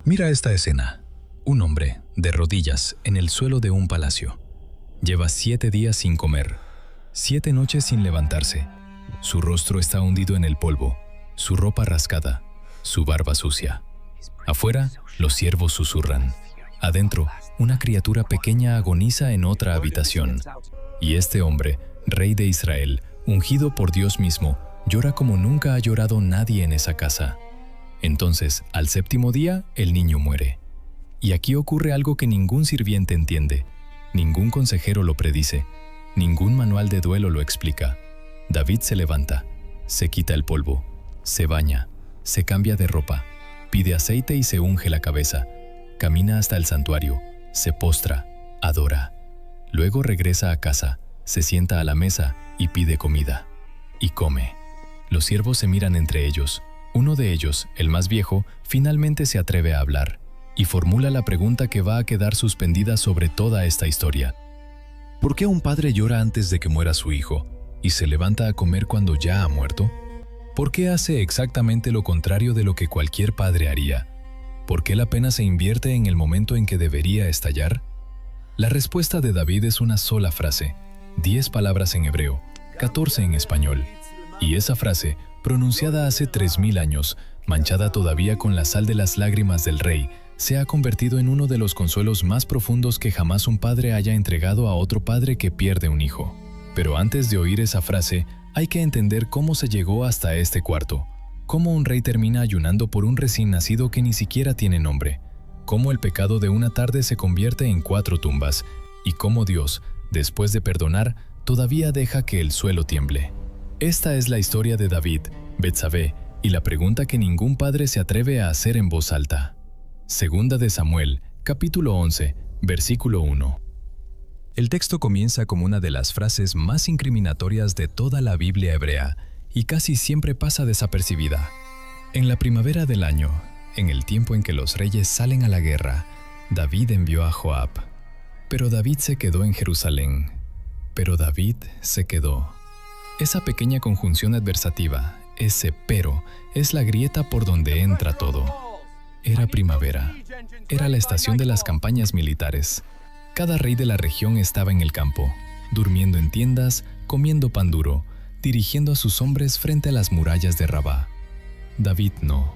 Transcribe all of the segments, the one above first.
Mira esta escena. Un hombre, de rodillas, en el suelo de un palacio. Lleva 7 días sin comer, 7 noches sin levantarse. Su rostro está hundido en el polvo, su ropa rascada, su barba sucia. Afuera, los siervos susurran. Adentro, una criatura pequeña agoniza en otra habitación. Y este hombre, rey de Israel, ungido por Dios mismo, llora como nunca ha llorado nadie en esa casa. Entonces, al 7º día, el niño muere. Y aquí ocurre algo que ningún sirviente entiende, ningún consejero lo predice, ningún manual de duelo lo explica. David se levanta, se quita el polvo, se baña, se cambia de ropa, pide aceite y se unge la cabeza, camina hasta el santuario, se postra, adora. Luego regresa a casa, se sienta a la mesa y pide comida. Y come. Los siervos se miran entre ellos. Uno de ellos, el más viejo, finalmente se atreve a hablar y formula la pregunta que va a quedar suspendida sobre toda esta historia. ¿Por qué un padre llora antes de que muera su hijo y se levanta a comer cuando ya ha muerto? ¿Por qué hace exactamente lo contrario de lo que cualquier padre haría? ¿Por qué la pena se invierte en el momento en que debería estallar? La respuesta de David es una sola frase, 10 palabras en hebreo, 14 en español. Y esa frase, pronunciada hace 3000 años, manchada todavía con la sal de las lágrimas del rey, se ha convertido en uno de los consuelos más profundos que jamás un padre haya entregado a otro padre que pierde un hijo. Pero antes de oír esa frase, hay que entender cómo se llegó hasta este cuarto, cómo un rey termina ayunando por un recién nacido que ni siquiera tiene nombre, cómo el pecado de una tarde se convierte en 4 tumbas, y cómo Dios, después de perdonar, todavía deja que el suelo tiemble. Esta es la historia de David, Betsabé, y la pregunta que ningún padre se atreve a hacer en voz alta. Segunda de Samuel, capítulo 11, versículo 1. El texto comienza como una de las frases más incriminatorias de toda la Biblia hebrea y casi siempre pasa desapercibida. En la primavera del año, en el tiempo en que los reyes salen a la guerra, David envió a Joab. Pero David se quedó en Jerusalén. Pero David se quedó. Esa pequeña conjunción adversativa, ese pero, es la grieta por donde entra todo. Era primavera. Era la estación de las campañas militares. Cada rey de la región estaba en el campo, durmiendo en tiendas, comiendo pan duro, dirigiendo a sus hombres frente a las murallas de Rabá. David no.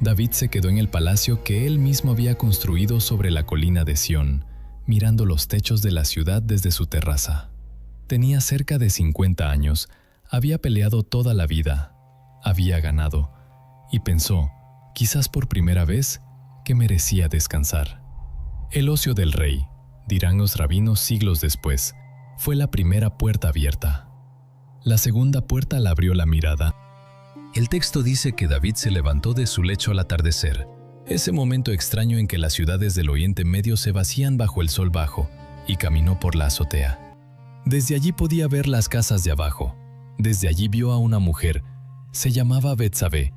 David se quedó en el palacio que él mismo había construido sobre la colina de Sión, mirando los techos de la ciudad desde su terraza. Tenía cerca de 50 años, había peleado toda la vida, había ganado, y pensó, quizás por primera vez, que merecía descansar. El ocio del rey, dirán los rabinos siglos después, fue la primera puerta abierta. La segunda puerta la abrió la mirada. El texto dice que David se levantó de su lecho al atardecer, ese momento extraño en que las ciudades del Oriente Medio se vacían bajo el sol bajo, y caminó por la azotea. Desde allí podía ver las casas de abajo. Desde allí vio a una mujer. Se llamaba Betsabé.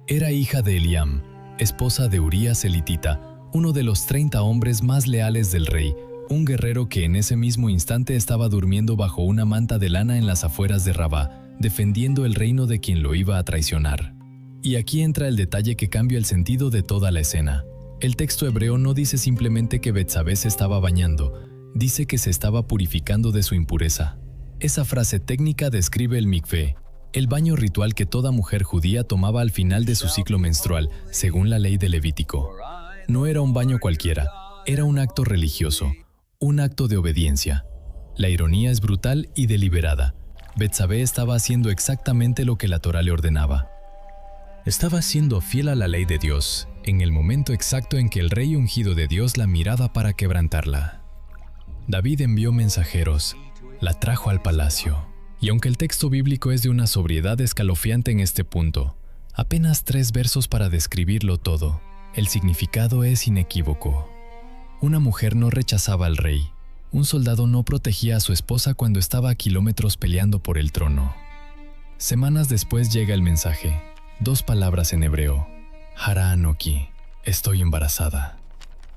Era hija de Eliam, esposa de Urías elitita, uno de los 30 hombres más leales del rey, un guerrero que en ese mismo instante estaba durmiendo bajo una manta de lana en las afueras de Rabá, defendiendo el reino de quien lo iba a traicionar. Y aquí entra el detalle que cambia el sentido de toda la escena. El texto hebreo no dice simplemente que Betsabé se estaba bañando, dice que se estaba purificando de su impureza. Esa frase técnica describe el mikvé, el baño ritual que toda mujer judía tomaba al final de su ciclo menstrual, según la ley de Levítico. No era un baño cualquiera, era un acto religioso, un acto de obediencia. La ironía es brutal y deliberada. Betsabé estaba haciendo exactamente lo que la Torá le ordenaba. Estaba siendo fiel a la ley de Dios, en el momento exacto en que el rey ungido de Dios la miraba para quebrantarla. David envió mensajeros, la trajo al palacio. Y aunque el texto bíblico es de una sobriedad escalofriante en este punto, apenas 3 versos para describirlo todo, el significado es inequívoco. Una mujer no rechazaba al rey. Un soldado no protegía a su esposa cuando estaba a kilómetros peleando por el trono. Semanas después llega el mensaje, 2 palabras en hebreo, Hara Anoki, estoy embarazada.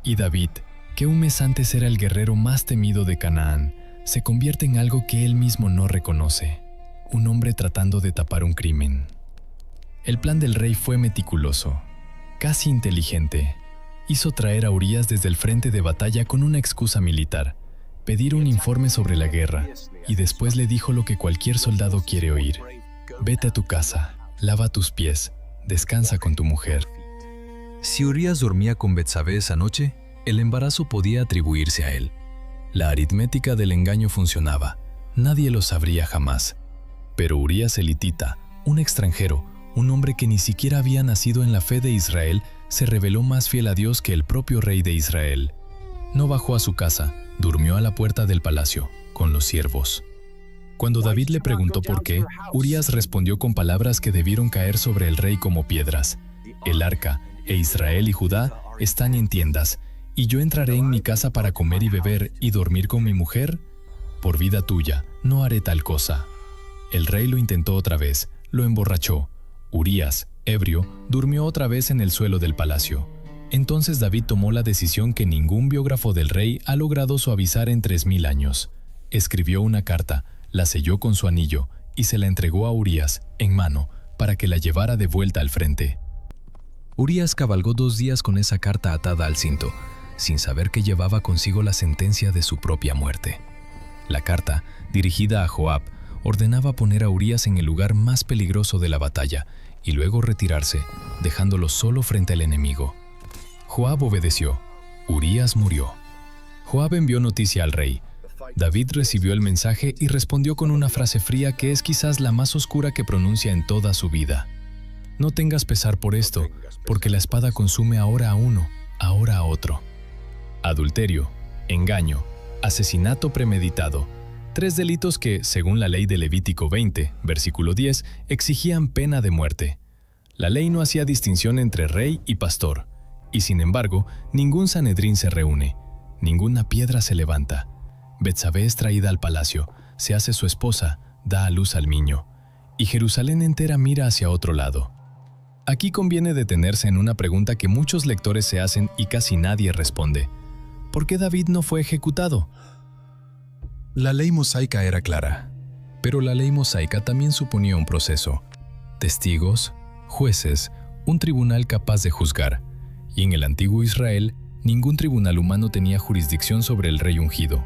Y David, que un mes antes era el guerrero más temido de Canaán, se convierte en algo que él mismo no reconoce, un hombre tratando de tapar un crimen. El plan del rey fue meticuloso, casi inteligente. hizo traer a Urías desde el frente de batalla con una excusa militar, pedir un informe sobre la guerra, y después le dijo lo que cualquier soldado quiere oír: vete a tu casa, lava tus pies, descansa con tu mujer. Si Urías dormía con Betsabé esa noche, el embarazo podía atribuirse a él. La aritmética del engaño funcionaba, nadie lo sabría jamás. Pero Urías elitita, un extranjero, un hombre que ni siquiera había nacido en la fe de Israel, se reveló más fiel a Dios que el propio rey de Israel. No bajó a su casa, durmió a la puerta del palacio, con los siervos. Cuando David le preguntó por qué, Urías respondió con palabras que debieron caer sobre el rey como piedras: el arca e Israel y Judá están en tiendas, ¿y yo entraré en mi casa para comer y beber y dormir con mi mujer? Por vida tuya, no haré tal cosa. El rey lo intentó otra vez, lo emborrachó. Urías, ebrio, durmió otra vez en el suelo del palacio. Entonces David tomó la decisión que ningún biógrafo del rey ha logrado suavizar en 3000 años. Escribió una carta, la selló con su anillo y se la entregó a Urías, en mano, para que la llevara de vuelta al frente. Urías cabalgó 2 días con esa carta atada al cinto, sin saber que llevaba consigo la sentencia de su propia muerte. La carta, dirigida a Joab, ordenaba poner a Urías en el lugar más peligroso de la batalla y luego retirarse, dejándolo solo frente al enemigo. Joab obedeció. Urías murió. Joab envió noticia al rey. David recibió el mensaje y respondió con una frase fría que es quizás la más oscura que pronuncia en toda su vida: no tengas pesar por esto, porque la espada consume ahora a uno, ahora a otro. Adulterio, engaño, asesinato premeditado, 3 delitos que, según la ley de Levítico 20, versículo 10, exigían pena de muerte. La ley no hacía distinción entre rey y pastor, y sin embargo, ningún Sanedrín se reúne, ninguna piedra se levanta. Betsabé es traída al palacio, se hace su esposa, da a luz al niño, y Jerusalén entera mira hacia otro lado. Aquí conviene detenerse en una pregunta que muchos lectores se hacen y casi nadie responde: ¿por qué David no fue ejecutado? La ley mosaica era clara, pero la ley mosaica también suponía un proceso: testigos, jueces, un tribunal capaz de juzgar, y en el antiguo Israel, ningún tribunal humano tenía jurisdicción sobre el rey ungido.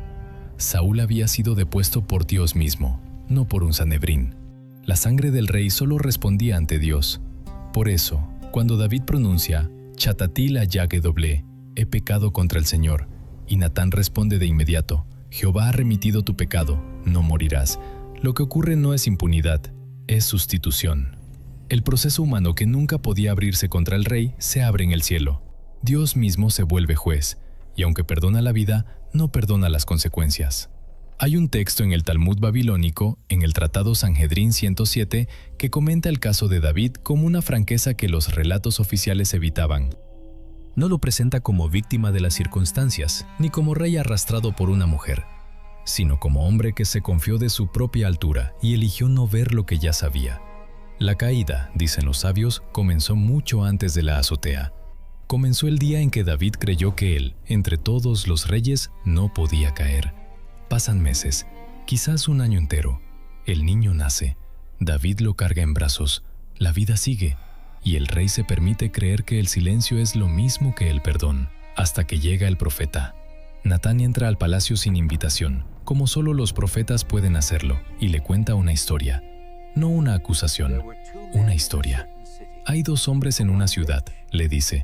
Saúl había sido depuesto por Dios mismo, no por un Sanedrín. La sangre del rey solo respondía ante Dios. Por eso, cuando David pronuncia «Chatatil ayague doble», he pecado contra el Señor, y Natán responde de inmediato: Jehová ha remitido tu pecado, no morirás, lo que ocurre no es impunidad, es sustitución. El proceso humano que nunca podía abrirse contra el rey se abre en el cielo. Dios mismo se vuelve juez, y aunque perdona la vida, no perdona las consecuencias. Hay un texto en el Talmud babilónico, en el Tratado Sanhedrín 107, que comenta el caso de David con una franqueza que los relatos oficiales evitaban. No lo presenta como víctima de las circunstancias, ni como rey arrastrado por una mujer, sino como hombre que se confió de su propia altura y eligió no ver lo que ya sabía. La caída, dicen los sabios, comenzó mucho antes de la azotea. Comenzó el día en que David creyó que él, entre todos los reyes, no podía caer. Pasan meses, quizás un año entero. El niño nace, David lo carga en brazos, la vida sigue, y el rey se permite creer que el silencio es lo mismo que el perdón, hasta que llega el profeta. Natán entra al palacio sin invitación, como solo los profetas pueden hacerlo, y le cuenta una historia. No una acusación, una historia. Hay 2 hombres en una ciudad, le dice.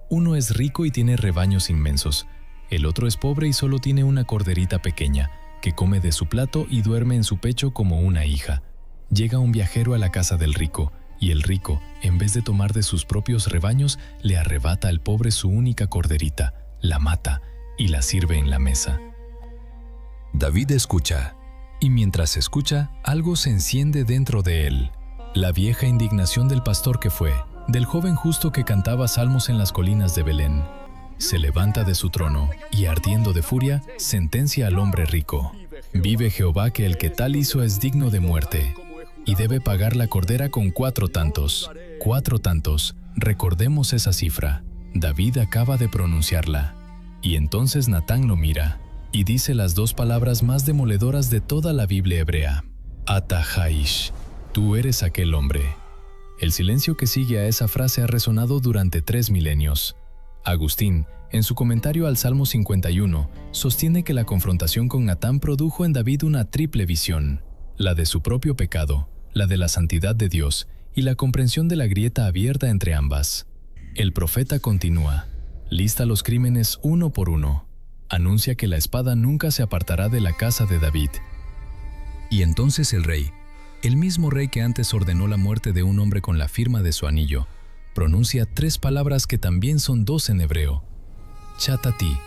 Uno es rico y tiene rebaños inmensos. El otro es pobre y solo tiene una corderita pequeña, que come de su plato y duerme en su pecho como una hija. Llega un viajero a la casa del rico, y el rico, en vez de tomar de sus propios rebaños, le arrebata al pobre su única corderita, la mata y la sirve en la mesa. David escucha, y mientras escucha, algo se enciende dentro de él. La vieja indignación del pastor que fue, del joven justo que cantaba salmos en las colinas de Belén. Se levanta de su trono y, ardiendo de furia, sentencia al hombre rico. Vive Jehová que el que tal hizo es digno de muerte, y debe pagar la cordera con 4 tantos. 4 tantos, recordemos esa cifra. David acaba de pronunciarla. Y entonces Natán lo mira, y dice las 2 palabras más demoledoras de toda la Biblia hebrea. Ata Haish, tú eres aquel hombre. El silencio que sigue a esa frase ha resonado durante 3 milenios. Agustín, en su comentario al Salmo 51, sostiene que la confrontación con Natán produjo en David una triple visión: la de su propio pecado, la de la santidad de Dios y la comprensión de la grieta abierta entre ambas. El profeta continúa, lista los crímenes uno por uno, anuncia que la espada nunca se apartará de la casa de David. Y entonces el rey, el mismo rey que antes ordenó la muerte de un hombre con la firma de su anillo, pronuncia 3 palabras que también son 2 en hebreo: Chatati,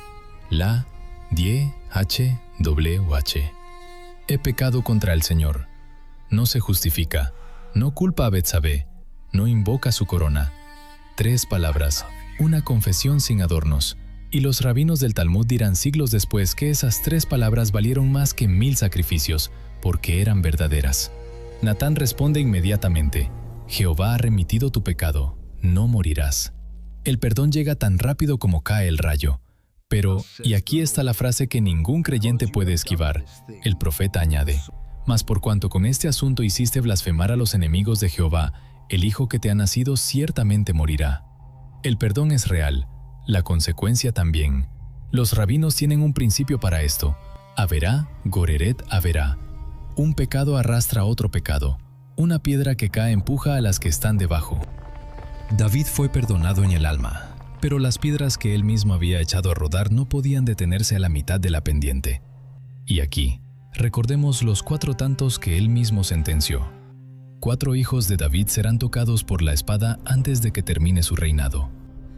la, die, h, w, h. He pecado contra el Señor. No se justifica, no culpa a Betsabé, no invoca su corona. 3 palabras, una confesión sin adornos. Y los rabinos del Talmud dirán siglos después que esas 3 palabras valieron más que 1000 sacrificios, porque eran verdaderas. Natán responde inmediatamente: Jehová ha remitido tu pecado, no morirás. El perdón llega tan rápido como cae el rayo. Pero, y aquí está la frase que ningún creyente puede esquivar, el profeta añade: mas por cuanto con este asunto hiciste blasfemar a los enemigos de Jehová, el hijo que te ha nacido ciertamente morirá. El perdón es real, la consecuencia también. Los rabinos tienen un principio para esto: Averá, goreret averá. Un pecado arrastra otro pecado. Una piedra que cae empuja a las que están debajo. David fue perdonado en el alma, pero las piedras que él mismo había echado a rodar no podían detenerse a la mitad de la pendiente. Y aquí, recordemos los 4 tantos que él mismo sentenció. 4 hijos de David serán tocados por la espada antes de que termine su reinado.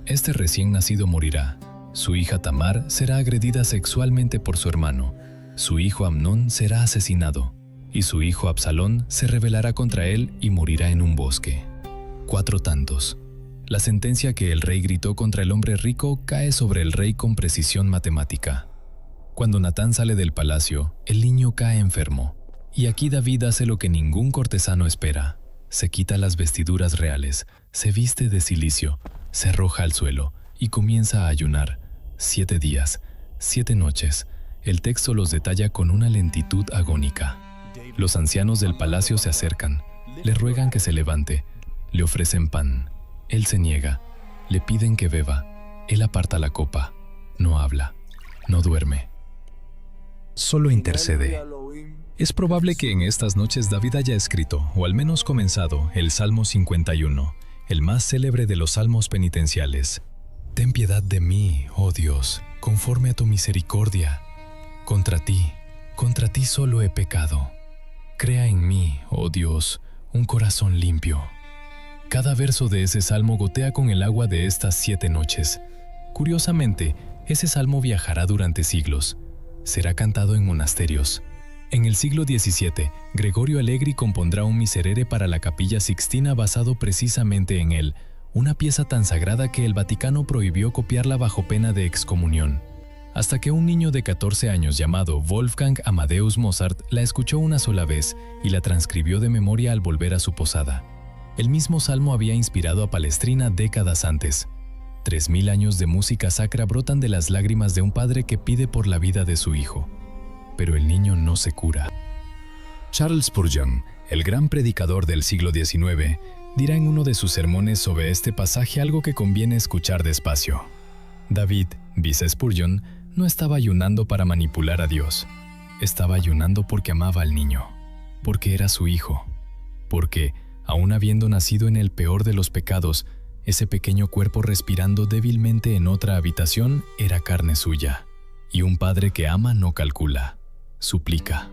Este recién nacido morirá. Su hija Tamar será agredida sexualmente por su hermano. Su hijo Amnón será asesinado. Y su hijo Absalón se rebelará contra él y morirá en un bosque. 4 tantos. La sentencia que el rey gritó contra el hombre rico cae sobre el rey con precisión matemática. Cuando Natán sale del palacio, el niño cae enfermo. Y aquí David hace lo que ningún cortesano espera. Se quita las vestiduras reales, se viste de cilicio, se arroja al suelo y comienza a ayunar. 7 días, 7 noches. El texto los detalla con una lentitud agónica. Los ancianos del palacio se acercan, le ruegan que se levante, le ofrecen pan. Él se niega, le piden que beba. Él aparta la copa, no habla, no duerme. Solo intercede. Es probable que en estas noches David haya escrito, o al menos comenzado, el Salmo 51, el más célebre de los salmos penitenciales. Ten piedad de mí, oh Dios, conforme a tu misericordia. Contra ti solo he pecado. Crea en mí, oh Dios, un corazón limpio. Cada verso de ese salmo gotea con el agua de estas 7 noches. Curiosamente, ese salmo viajará durante siglos. Será cantado en monasterios. En el siglo XVII, Gregorio Allegri compondrá un miserere para la Capilla Sixtina basado precisamente en él, una pieza tan sagrada que el Vaticano prohibió copiarla bajo pena de excomunión. Hasta que un niño de 14 años llamado Wolfgang Amadeus Mozart la escuchó una sola vez y la transcribió de memoria al volver a su posada. El mismo salmo había inspirado a Palestrina décadas antes. 3000 años de música sacra brotan de las lágrimas de un padre que pide por la vida de su hijo. Pero el niño no se cura. Charles Spurgeon, el gran predicador del siglo XIX, dirá en uno de sus sermones sobre este pasaje algo que conviene escuchar despacio. David, dice Spurgeon, no estaba ayunando para manipular a Dios. Estaba ayunando porque amaba al niño, porque era su hijo, porque, aun habiendo nacido en el peor de los pecados, ese pequeño cuerpo respirando débilmente en otra habitación era carne suya. Y un padre que ama no calcula, suplica.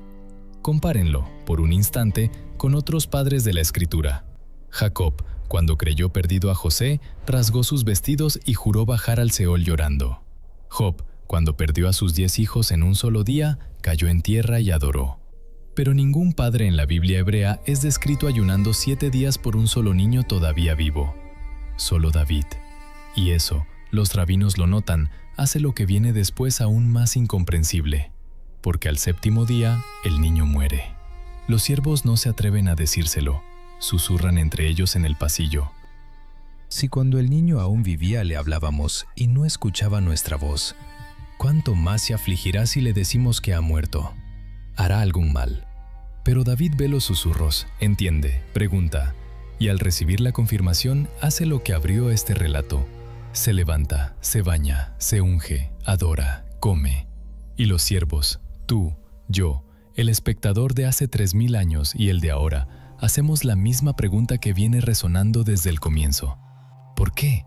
Compárenlo, por un instante, con otros padres de la Escritura. Jacob, cuando creyó perdido a José, rasgó sus vestidos y juró bajar al Seol llorando. Job, cuando perdió a sus 10 hijos en un solo día, cayó en tierra y adoró. Pero ningún padre en la Biblia hebrea es descrito ayunando 7 días por un solo niño todavía vivo. Solo David. Y eso, los rabinos lo notan, hace lo que viene después aún más incomprensible. Porque al 7º día, el niño muere. Los siervos no se atreven a decírselo, susurran entre ellos en el pasillo. Si cuando el niño aún vivía le hablábamos y no escuchaba nuestra voz, ¿cuánto más se afligirá si le decimos que ha muerto? Hará algún mal. Pero David ve los susurros, entiende, pregunta, y al recibir la confirmación hace lo que abrió este relato. Se levanta, se baña, se unge, adora, come. Y los siervos, tú, yo, el espectador de hace 3000 años y el de ahora, hacemos la misma pregunta que viene resonando desde el comienzo. ¿Por qué?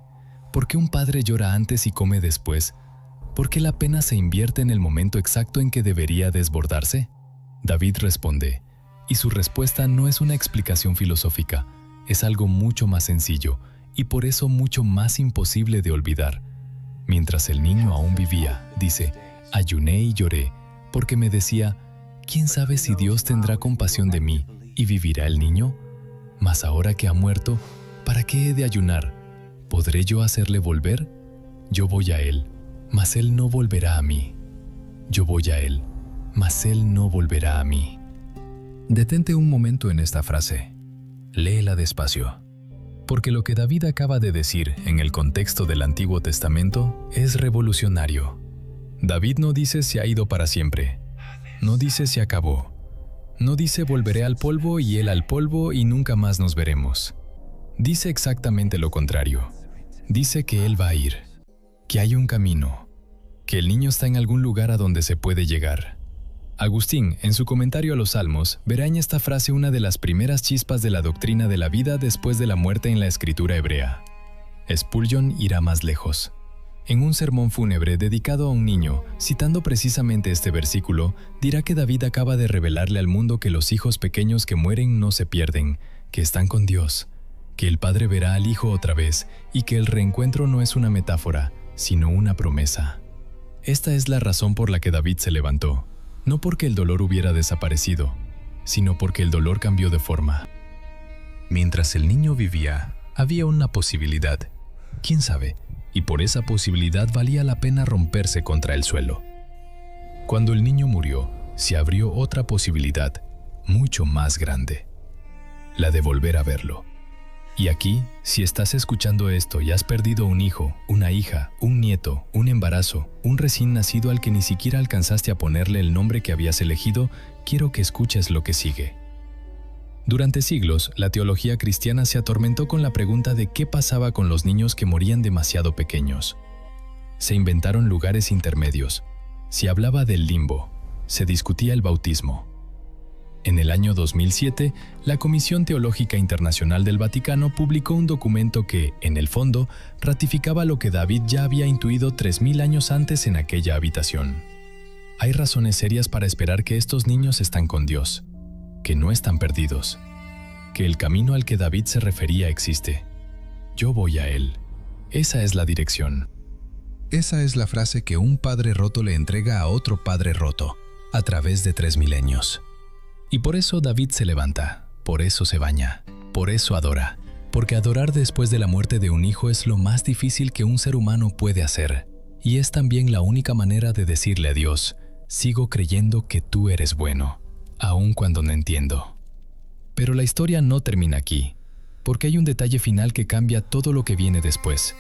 ¿Por qué un padre llora antes y come después? ¿Por qué la pena se invierte en el momento exacto en que debería desbordarse? David responde, y su respuesta no es una explicación filosófica, es algo mucho más sencillo y por eso mucho más imposible de olvidar. Mientras el niño aún vivía, dice, ayuné y lloré, porque me decía, ¿quién sabe si Dios tendrá compasión de mí y vivirá el niño? Mas ahora que ha muerto, ¿para qué he de ayunar? ¿Podré yo hacerle volver? Yo voy a él, mas él no volverá a mí. Yo voy a él, mas él no volverá a mí. Detente un momento en esta frase. Léela despacio. Porque lo que David acaba de decir en el contexto del Antiguo Testamento es revolucionario. David no dice se ha ido para siempre. No dice se acabó. No dice volveré al polvo y él al polvo y nunca más nos veremos. Dice exactamente lo contrario. Dice que él va a ir, que hay un camino, que el niño está en algún lugar a donde se puede llegar. Agustín, en su comentario a los Salmos, verá en esta frase una de las primeras chispas de la doctrina de la vida después de la muerte en la escritura hebrea. Spurgeon irá más lejos. En un sermón fúnebre dedicado a un niño, citando precisamente este versículo, dirá que David acaba de revelarle al mundo que los hijos pequeños que mueren no se pierden, que están con Dios, que el padre verá al hijo otra vez y que el reencuentro no es una metáfora, sino una promesa. Esta es la razón por la que David se levantó, no porque el dolor hubiera desaparecido, sino porque el dolor cambió de forma. Mientras el niño vivía, había una posibilidad, quién sabe, y por esa posibilidad valía la pena romperse contra el suelo. Cuando el niño murió, se abrió otra posibilidad, mucho más grande, la de volver a verlo. Y aquí, si estás escuchando esto y has perdido un hijo, una hija, un nieto, un embarazo, un recién nacido al que ni siquiera alcanzaste a ponerle el nombre que habías elegido, quiero que escuches lo que sigue. Durante siglos, la teología cristiana se atormentó con la pregunta de qué pasaba con los niños que morían demasiado pequeños. Se inventaron lugares intermedios. Se hablaba del limbo. Se discutía el bautismo. En el año 2007, la Comisión Teológica Internacional del Vaticano publicó un documento que, en el fondo, ratificaba lo que David ya había intuido 3000 años antes en aquella habitación. Hay razones serias para esperar que estos niños están con Dios, que no están perdidos, que el camino al que David se refería existe. Yo voy a él. Esa es la dirección. Esa es la frase que un padre roto le entrega a otro padre roto, a través de 3 milenios. Y por eso David se levanta, por eso se baña, por eso adora, porque adorar después de la muerte de un hijo es lo más difícil que un ser humano puede hacer, y es también la única manera de decirle a Dios, sigo creyendo que tú eres bueno, aun cuando no entiendo. Pero la historia no termina aquí, porque hay un detalle final que cambia todo lo que viene después.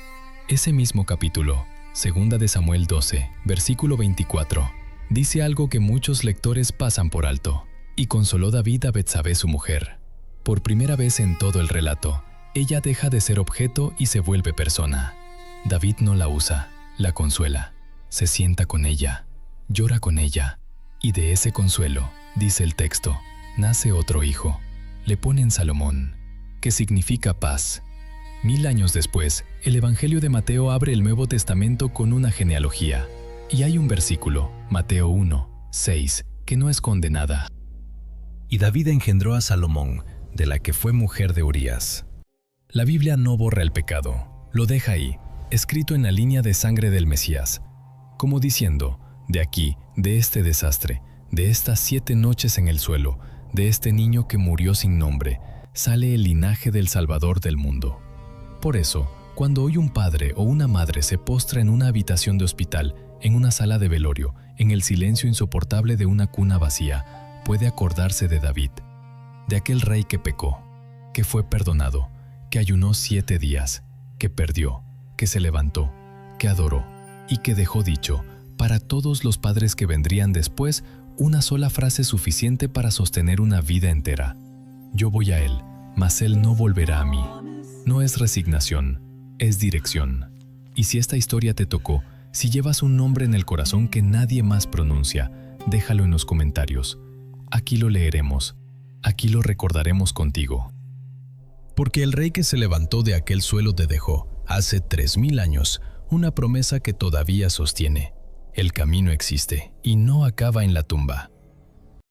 Ese mismo capítulo, 2 de Samuel 12, versículo 24, dice algo que muchos lectores pasan por alto. Y consoló David a Betsabé su mujer. Por primera vez en todo el relato, ella deja de ser objeto y se vuelve persona. David no la usa, la consuela, se sienta con ella, llora con ella, y de ese consuelo, dice el texto, nace otro hijo. Le ponen Salomón, que significa paz. 1000 años después, el Evangelio de Mateo abre el Nuevo Testamento con una genealogía, y hay un versículo, Mateo 1, 6, que no esconde nada. Y David engendró a Salomón, de la que fue mujer de Urías. La Biblia no borra el pecado, lo deja ahí, escrito en la línea de sangre del Mesías, como diciendo, de aquí, de este desastre, de estas 7 noches en el suelo, de este niño que murió sin nombre, sale el linaje del Salvador del mundo. Por eso, cuando hoy un padre o una madre se postra en una habitación de hospital, en una sala de velorio, en el silencio insoportable de una cuna vacía, puede acordarse de David, de aquel rey que pecó, que fue perdonado, que ayunó 7 días, que perdió, que se levantó, que adoró y que dejó dicho, para todos los padres que vendrían después, una sola frase suficiente para sostener una vida entera. Yo voy a él, mas él no volverá a mí. No es resignación, es dirección. Y si esta historia te tocó, si llevas un nombre en el corazón que nadie más pronuncia, déjalo en los comentarios. Aquí lo leeremos, aquí lo recordaremos contigo. Porque el rey que se levantó de aquel suelo te dejó, hace 3000 años, una promesa que todavía sostiene. El camino existe y no acaba en la tumba.